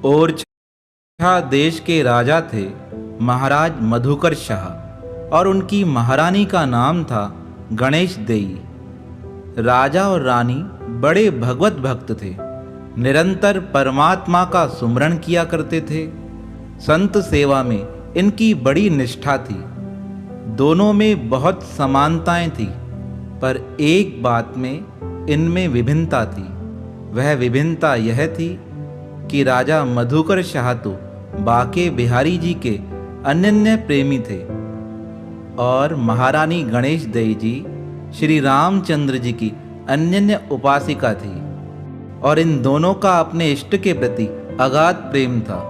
ओरछा देश के राजा थे महाराज मधुकर शाह, और उनकी महारानी का नाम था गणेश देई। राजा और रानी बड़े भगवत भक्त थे, निरंतर परमात्मा का सुमरण किया करते थे। संत सेवा में इनकी बड़ी निष्ठा थी। दोनों में बहुत समानताएं थी, पर एक बात में इनमें विभिन्नता थी। वह विभिन्नता यह थी कि राजा मधुकर शाह तो बाके बिहारी जी के अनन्य प्रेमी थे, और महारानी गणेश देई जी श्री रामचंद्र जी की अनन्य उपासिका थी, और इन दोनों का अपने इष्ट के प्रति अगाध प्रेम था।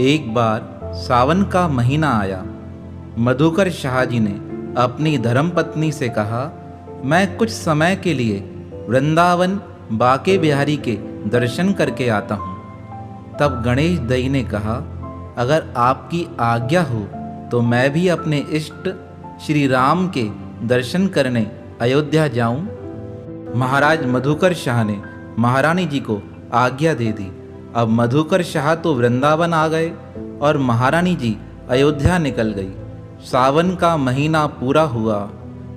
एक बार सावन का महीना आया। मधुकर शाह जी ने अपनी धर्मपत्नी से कहा, मैं कुछ समय के लिए वृंदावन बाके बिहारी के दर्शन करके आता हूँ। तब गणेश देई ने कहा, अगर आपकी आज्ञा हो तो मैं भी अपने इष्ट श्री राम के दर्शन करने अयोध्या जाऊं। महाराज मधुकर शाह ने महारानी जी को आज्ञा दे दी। अब मधुकर शाह तो वृंदावन आ गए और महारानी जी अयोध्या निकल गई। सावन का महीना पूरा हुआ।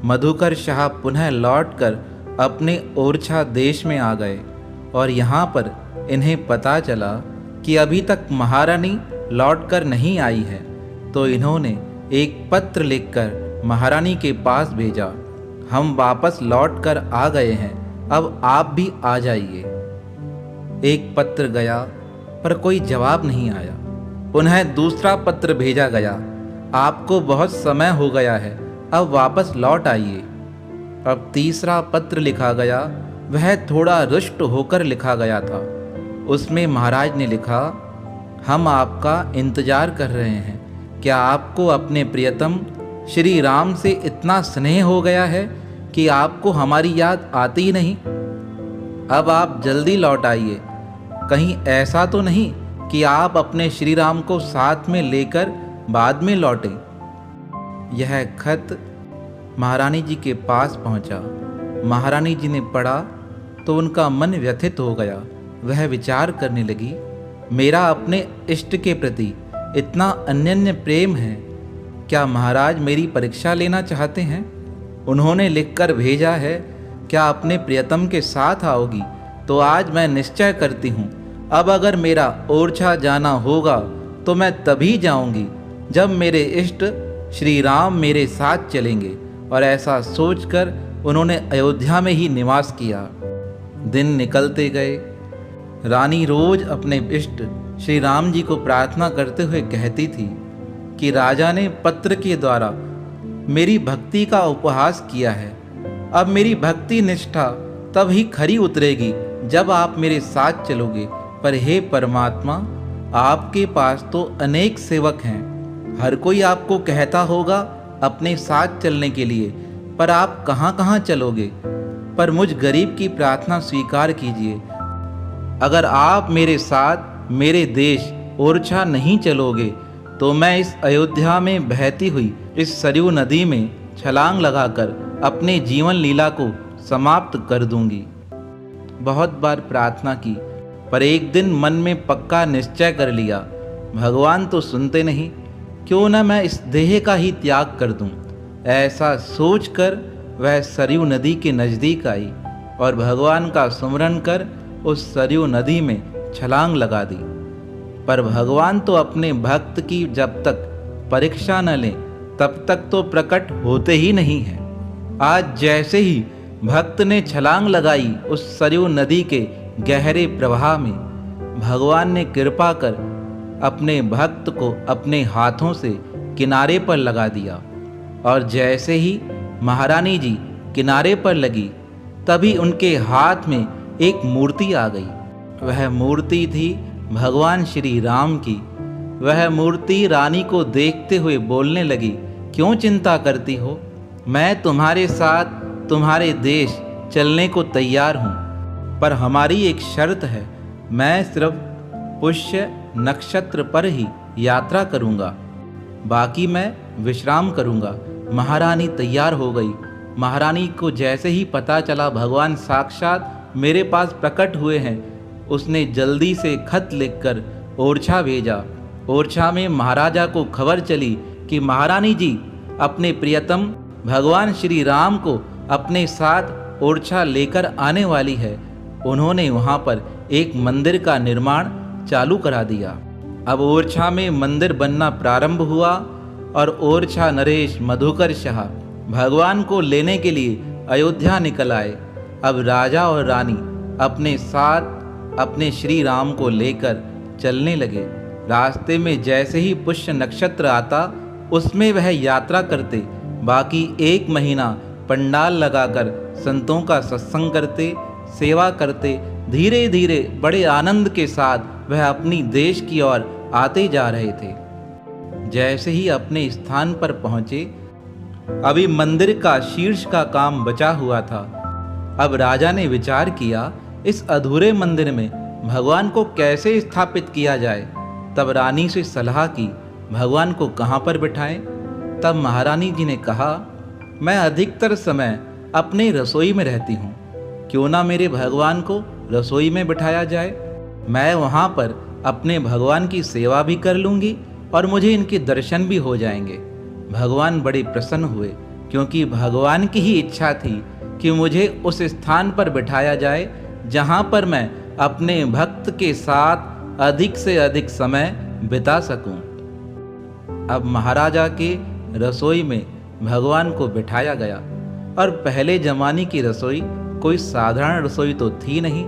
मधुकर शाह पुनः लौटकर अपने ओरछा देश में आ गए, और यहाँ पर इन्हें पता चला कि अभी तक महारानी लौटकर नहीं आई है। तो इन्होंने एक पत्र लिखकर महारानी के पास भेजा, हम वापस लौटकर आ गए हैं, अब आप भी आ जाइए। एक पत्र गया पर कोई जवाब नहीं आया। पुनः दूसरा पत्र भेजा गया, आपको बहुत समय हो गया है, अब वापस लौट आइए। अब तीसरा पत्र लिखा गया, वह थोड़ा रुष्ट होकर लिखा गया था। उसमें महाराज ने लिखा, हम आपका इंतजार कर रहे हैं। क्या आपको अपने प्रियतम श्री राम से इतना स्नेह हो गया है कि आपको हमारी याद आती ही नहीं? अब आप जल्दी लौट आइए। कहीं ऐसा तो नहीं कि आप अपने श्री राम को साथ में लेकर बाद में लौटें। यह खत महारानी जी के पास पहुंचा। महारानी जी ने पढ़ा तो उनका मन व्यथित हो गया। वह विचार करने लगी, मेरा अपने इष्ट के प्रति इतना अनन्य प्रेम है, क्या महाराज मेरी परीक्षा लेना चाहते हैं? उन्होंने लिखकर भेजा है, क्या अपने प्रियतम के साथ आओगी? तो आज मैं निश्चय करती हूँ, अब अगर मेरा ओरछा जाना होगा तो मैं तभी जाऊंगी जब मेरे इष्ट श्री राम मेरे साथ चलेंगे। और ऐसा सोचकर उन्होंने अयोध्या में ही निवास किया। दिन निकलते गए। रानी रोज अपने इष्ट श्री राम जी को प्रार्थना करते हुए कहती थी कि राजा ने पत्र के द्वारा मेरी भक्ति का उपहास किया है। अब मेरी भक्ति निष्ठा तब ही खरी उतरेगी जब आप मेरे साथ चलोगे। पर हे परमात्मा, आपके पास तो अनेक सेवक हैं, हर कोई आपको कहता होगा अपने साथ चलने के लिए, पर आप कहाँ कहाँ चलोगे? पर मुझ गरीब की प्रार्थना स्वीकार कीजिए। अगर आप मेरे साथ मेरे देश ओरछा नहीं चलोगे तो मैं इस अयोध्या में बहती हुई इस सरयू नदी में छलांग लगाकर अपने जीवन लीला को समाप्त कर दूंगी। बहुत बार प्रार्थना की, पर एक दिन मन में पक्का निश्चय कर लिया, भगवान तो सुनते नहीं, क्यों न मैं इस देह का ही त्याग कर दूं। ऐसा सोचकर वह सरयू नदी के नज़दीक आई और भगवान का सुमरन कर उस सरयू नदी में छलांग लगा दी। पर भगवान तो अपने भक्त की जब तक परीक्षा न लें तब तक तो प्रकट होते ही नहीं हैं। आज जैसे ही भक्त ने छलांग लगाई उस सरयू नदी के गहरे प्रवाह में, भगवान ने कृपा कर अपने भक्त को अपने हाथों से किनारे पर लगा दिया। और जैसे ही महारानी जी किनारे पर लगी, तभी उनके हाथ में एक मूर्ति आ गई। वह मूर्ति थी भगवान श्री राम की। वह मूर्ति रानी को देखते हुए बोलने लगी, क्यों चिंता करती हो? मैं तुम्हारे साथ तुम्हारे देश चलने को तैयार हूँ, पर हमारी एक शर्त है, मैं सिर्फ पुष्य नक्षत्र पर ही यात्रा करूँगा, बाकी मैं विश्राम करूँगा। महारानी तैयार हो गई। महारानी को जैसे ही पता चला भगवान साक्षात मेरे पास प्रकट हुए हैं, उसने जल्दी से खत लिखकर ओरछा भेजा। ओरछा में महाराजा को खबर चली कि महारानी जी अपने प्रियतम भगवान श्री राम को अपने साथ ओरछा लेकर आने वाली है। उन्होंने वहाँ पर एक मंदिर का निर्माण चालू करा दिया। अब ओरछा में मंदिर बनना प्रारंभ हुआ और ओरछा नरेश मधुकर शाह भगवान को लेने के लिए अयोध्या निकल आए। अब राजा और रानी अपने साथ अपने श्री राम को लेकर चलने लगे। रास्ते में जैसे ही पुष्य नक्षत्र आता उसमें वह यात्रा करते। बाकी 1 महीना पंडाल लगाकर संतों का सत्संग करते, सेवा करते। धीरे धीरे बड़े आनंद के साथ वह अपनी देश की ओर आते जा रहे थे। जैसे ही अपने स्थान पर पहुंचे, अभी मंदिर का शीर्ष का काम बचा हुआ था। अब राजा ने विचार किया, इस अधूरे मंदिर में भगवान को कैसे स्थापित किया जाए। तब रानी से सलाह की, भगवान को कहाँ पर बिठाएं। तब महारानी जी ने कहा, मैं अधिकतर समय अपने रसोई में रहती हूँ, क्यों ना मेरे भगवान को रसोई में बिठाया जाए। मैं वहाँ पर अपने भगवान की सेवा भी कर लूँगी और मुझे इनके दर्शन भी हो जाएंगे। भगवान बड़े प्रसन्न हुए, क्योंकि भगवान की ही इच्छा थी कि मुझे उस स्थान पर बिठाया जाए जहाँ पर मैं अपने भक्त के साथ अधिक से अधिक समय बिता सकूं। अब महाराजा के रसोई में भगवान को बिठाया गया। और पहले जमाने की रसोई कोई साधारण रसोई तो थी नहीं,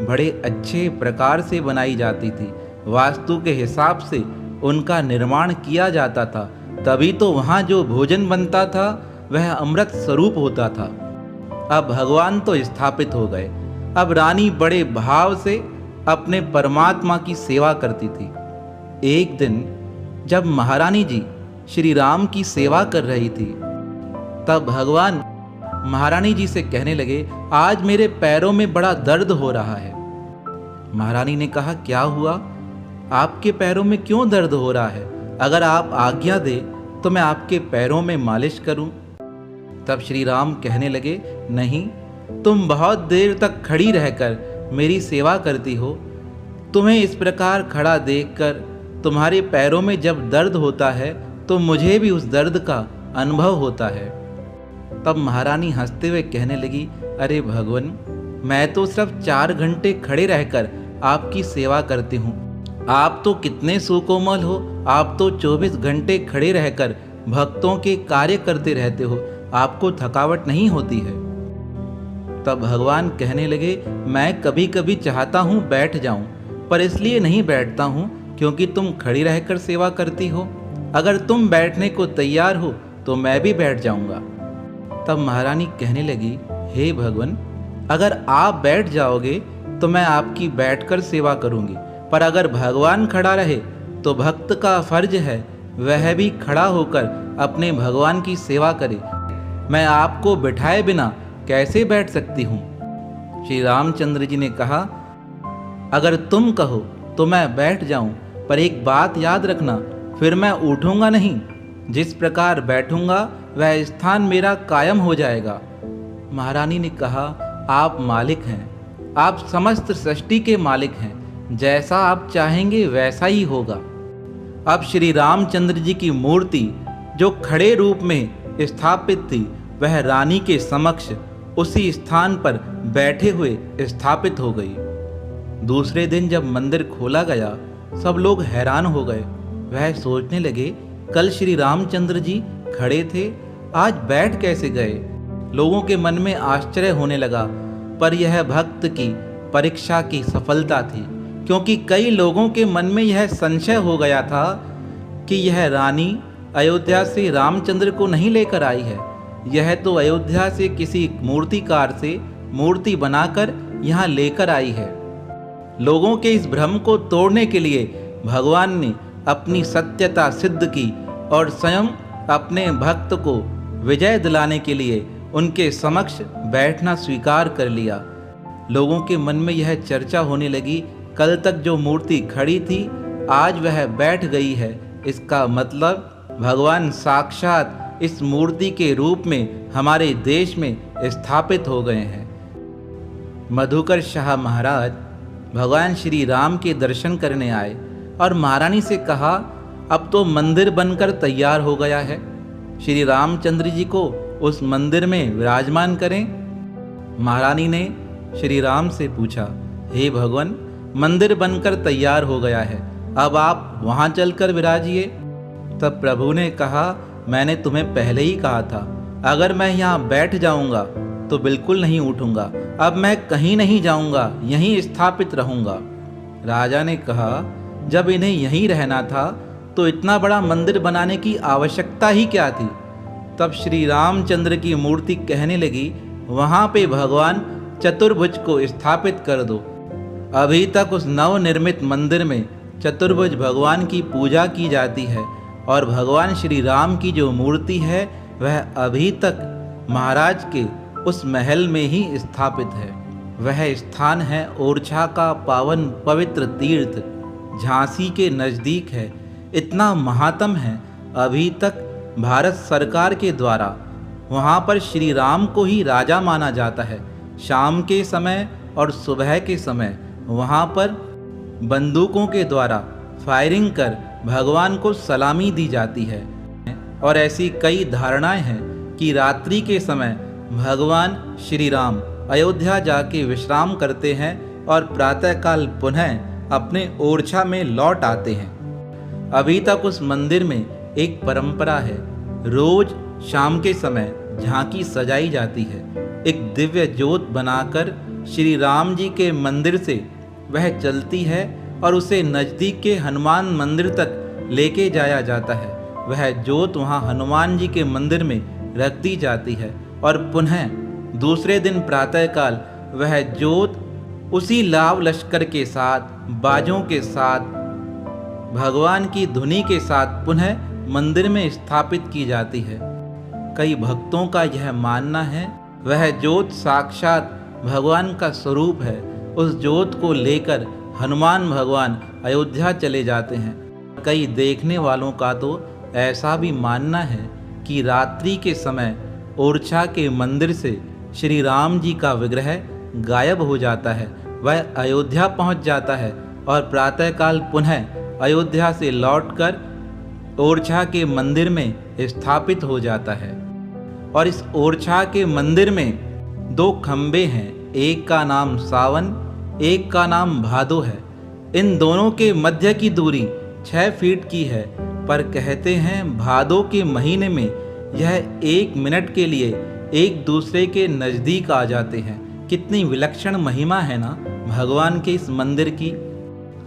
बड़े अच्छे प्रकार से बनाई जाती थी। वास्तु के हिसाब से उनका निर्माण किया जाता था, तभी तो वहाँ जो भोजन बनता था वह अमृत स्वरूप होता था। अब भगवान तो स्थापित हो गए। अब रानी बड़े भाव से अपने परमात्मा की सेवा करती थी। एक दिन जब महारानी जी श्री राम की सेवा कर रही थी, तब भगवान महारानी जी से कहने लगे, आज मेरे पैरों में बड़ा दर्द हो रहा है। महारानी ने कहा, क्या हुआ? आपके पैरों में क्यों दर्द हो रहा है? अगर आप आज्ञा दे तो मैं आपके पैरों में मालिश करूं। तब श्री राम कहने लगे, नहीं, तुम बहुत देर तक खड़ी रहकर मेरी सेवा करती हो। तुम्हें इस प्रकार खड़ा देखकर तुम्हारे पैरों में जब दर्द होता है तो मुझे भी उस दर्द का अनुभव होता है। तब महारानी हंसते हुए कहने लगी, अरे भगवान, मैं तो सिर्फ 4 घंटे खड़े रहकर आपकी सेवा करती हूँ। आप तो कितने सुकोमल हो, आप तो 24 घंटे खड़े रहकर भक्तों के कार्य करते रहते हो, आपको थकावट नहीं होती है। तब भगवान कहने लगे, मैं कभी कभी चाहता हूँ बैठ जाऊँ, पर इसलिए नहीं बैठता हूँ क्योंकि तुम खड़ी रहकर सेवा करती हो। अगर तुम बैठने को तैयार हो तो मैं भी बैठ जाऊँगा। तब महारानी कहने लगी, हे भगवान, अगर आप बैठ जाओगे तो मैं आपकी बैठकर सेवा करूँगी, पर अगर भगवान खड़ा रहे तो भक्त का फर्ज है वह भी खड़ा होकर अपने भगवान की सेवा करे। मैं आपको बिठाए बिना कैसे बैठ सकती हूँ? श्री रामचंद्र जी ने कहा, अगर तुम कहो तो मैं बैठ जाऊं, पर एक बात याद रखना, फिर मैं उठूंगा नहीं। जिस प्रकार बैठूंगा वह स्थान मेरा कायम हो जाएगा। महारानी ने कहा, आप मालिक हैं, आप समस्त सृष्टि के मालिक हैं, जैसा आप चाहेंगे वैसा ही होगा। अब श्री रामचंद्र जी की मूर्ति जो खड़े रूप में स्थापित थी वह रानी के समक्ष उसी स्थान पर बैठे हुए स्थापित हो गई। दूसरे दिन जब मंदिर खोला गया, सब लोग हैरान हो गए। वह सोचने लगे, कल श्री रामचंद्र जी खड़े थे, आज बैठ कैसे गए? लोगों के मन में आश्चर्य होने लगा, पर यह भक्त की परीक्षा की सफलता थी, क्योंकि कई लोगों के मन में यह संशय हो गया था कि यह रानी अयोध्या से रामचंद्र को नहीं लेकर आई है, यह तो अयोध्या से किसी मूर्तिकार से मूर्ति बनाकर यहाँ लेकर आई है। लोगों के इस भ्रम को तोड़ने के लिए भगवान ने अपनी सत्यता सिद्ध की और स्वयं अपने भक्त को विजय दिलाने के लिए उनके समक्ष बैठना स्वीकार कर लिया। लोगों के मन में यह चर्चा होने लगी, कल तक जो मूर्ति खड़ी थी आज वह बैठ गई है, इसका मतलब भगवान साक्षात इस मूर्ति के रूप में हमारे देश में स्थापित हो गए हैं। मधुकर शाह महाराज भगवान श्री राम के दर्शन करने आए और महारानी से कहा, अब तो मंदिर बनकर तैयार हो गया है, श्री रामचंद्र जी को उस मंदिर में विराजमान करें। महारानी ने श्री राम से पूछा, हे भगवान, मंदिर बनकर तैयार हो गया है, अब आप वहाँ चलकर विराजिए। तब प्रभु ने कहा, मैंने तुम्हें पहले ही कहा था, अगर मैं यहाँ बैठ जाऊँगा तो बिल्कुल नहीं उठूँगा, अब मैं कहीं नहीं जाऊँगा, यहीं स्थापित रहूँगा। राजा ने कहा, जब इन्हें यहीं रहना था तो इतना बड़ा मंदिर बनाने की आवश्यकता ही क्या थी। तब श्री रामचंद्र की मूर्ति कहने लगी, वहाँ पे भगवान चतुर्भुज को स्थापित कर दो। अभी तक उस नवनिर्मित मंदिर में चतुर्भुज भगवान की पूजा की जाती है और भगवान श्री राम की जो मूर्ति है वह अभी तक महाराज के उस महल में ही स्थापित है। वह स्थान है ओरछा का पावन पवित्र तीर्थ, झांसी के नज़दीक है। इतना महात्म है, अभी तक भारत सरकार के द्वारा वहाँ पर श्री राम को ही राजा माना जाता है। शाम के समय और सुबह के समय वहाँ पर बंदूकों के द्वारा फायरिंग कर भगवान को सलामी दी जाती है। और ऐसी कई धारणाएं हैं कि रात्रि के समय भगवान श्री राम अयोध्या जाके विश्राम करते हैं और प्रातःकाल पुनः अपने ओरछा में लौट आते हैं। अभी तक उस मंदिर में एक परंपरा है, रोज शाम के समय झांकी सजाई जाती है। एक दिव्य ज्योत बनाकर श्री राम जी के मंदिर से वह चलती है और उसे नज़दीक के हनुमान मंदिर तक लेके जाया जाता है। वह ज्योत वहाँ हनुमान जी के मंदिर में रख दी जाती है और पुनः दूसरे दिन प्रातःकाल वह ज्योत उसी लाव लश्कर के साथ, बाजों के साथ, भगवान की धुनी के साथ पुनः मंदिर में स्थापित की जाती है। कई भक्तों का यह मानना है वह ज्योत साक्षात भगवान का स्वरूप है। उस ज्योत को लेकर हनुमान भगवान अयोध्या चले जाते हैं। कई देखने वालों का तो ऐसा भी मानना है कि रात्रि के समय ओरछा के मंदिर से श्री राम जी का विग्रह गायब हो जाता है, वह अयोध्या पहुंच जाता है और प्रातःकाल पुनः अयोध्या से लौटकर ओरछा के मंदिर में स्थापित हो जाता है। और इस ओरछा के मंदिर में दो खंबे हैं, एक का नाम सावन, एक का नाम भादो है। इन दोनों के मध्य की दूरी 6 फीट की है, पर कहते हैं भादो के महीने में यह 1 मिनट के लिए एक दूसरे के नज़दीक आ जाते हैं। कितनी विलक्षण महिमा है ना भगवान के इस मंदिर की।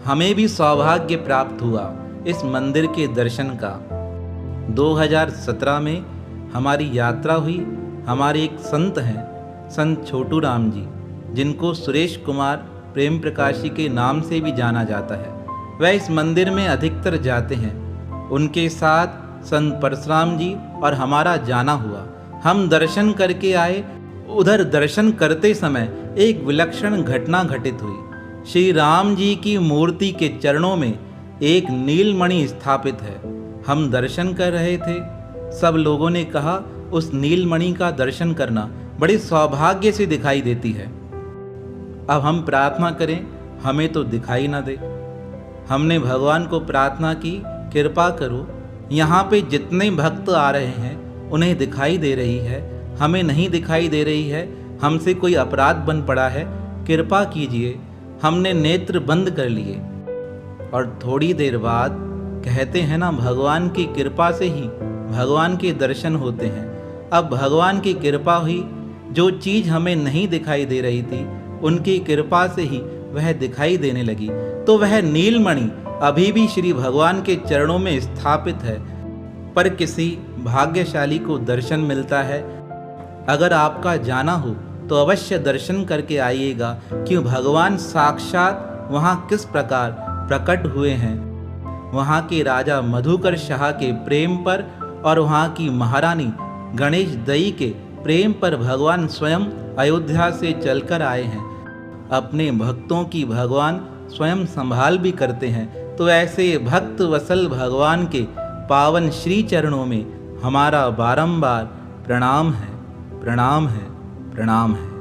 हमें भी सौभाग्य प्राप्त हुआ इस मंदिर के दर्शन का। 2017 में हमारी यात्रा हुई। हमारे एक संत हैं, संत छोटू राम जी, जिनको सुरेश कुमार प्रेम प्रकाशी के नाम से भी जाना जाता है। वह इस मंदिर में अधिकतर जाते हैं। उनके साथ संत परशुराम जी और हमारा जाना हुआ। हम दर्शन करके आए। उधर दर्शन करते समय एक विलक्षण घटना घटित हुई। श्री राम जी की मूर्ति के चरणों में एक नीलमणि स्थापित है। हम दर्शन कर रहे थे। सब लोगों ने कहा, उस नीलमणि का दर्शन करना बड़े सौभाग्य से दिखाई देती है। अब हम प्रार्थना करें, हमें तो दिखाई ना दे। हमने भगवान को प्रार्थना की, कृपा करो, यहाँ पे जितने भक्त आ रहे हैं उन्हें दिखाई दे रही है, हमें नहीं दिखाई दे रही है। हमसे कोई अपराध बन पड़ा है, कृपा कीजिए। हमने नेत्र बंद कर लिए और थोड़ी देर बाद कहते हैं ना, भगवान की कृपा से ही भगवान के दर्शन होते हैं। अब भगवान की कृपा हुई। जो चीज़ हमें नहीं दिखाई दे रही थी उनकी कृपा से ही वह दिखाई देने लगी। तो वह नीलमणि अभी भी श्री भगवान के चरणों में स्थापित है। पर किसी भाग्यशाली को दर्शन मिलता है। अगर आपका जाना हो तो अवश्य दर्शन करके आइएगा कि भगवान साक्षात वहाँ किस प्रकार प्रकट हुए हैं। वहाँ के राजा मधुकर शाह के प्रेम पर और वहाँ की महारानी गणेश दई के प्रेम पर भगवान स्वयं अयोध्या से चलकर आए हैं। अपने भक्तों की भगवान स्वयं संभाल भी करते हैं। तो ऐसे भक्त वत्सल भगवान के पावन श्री चरणों में हमारा बारंबार प्रणाम है, प्रणाम है, प्रणाम है।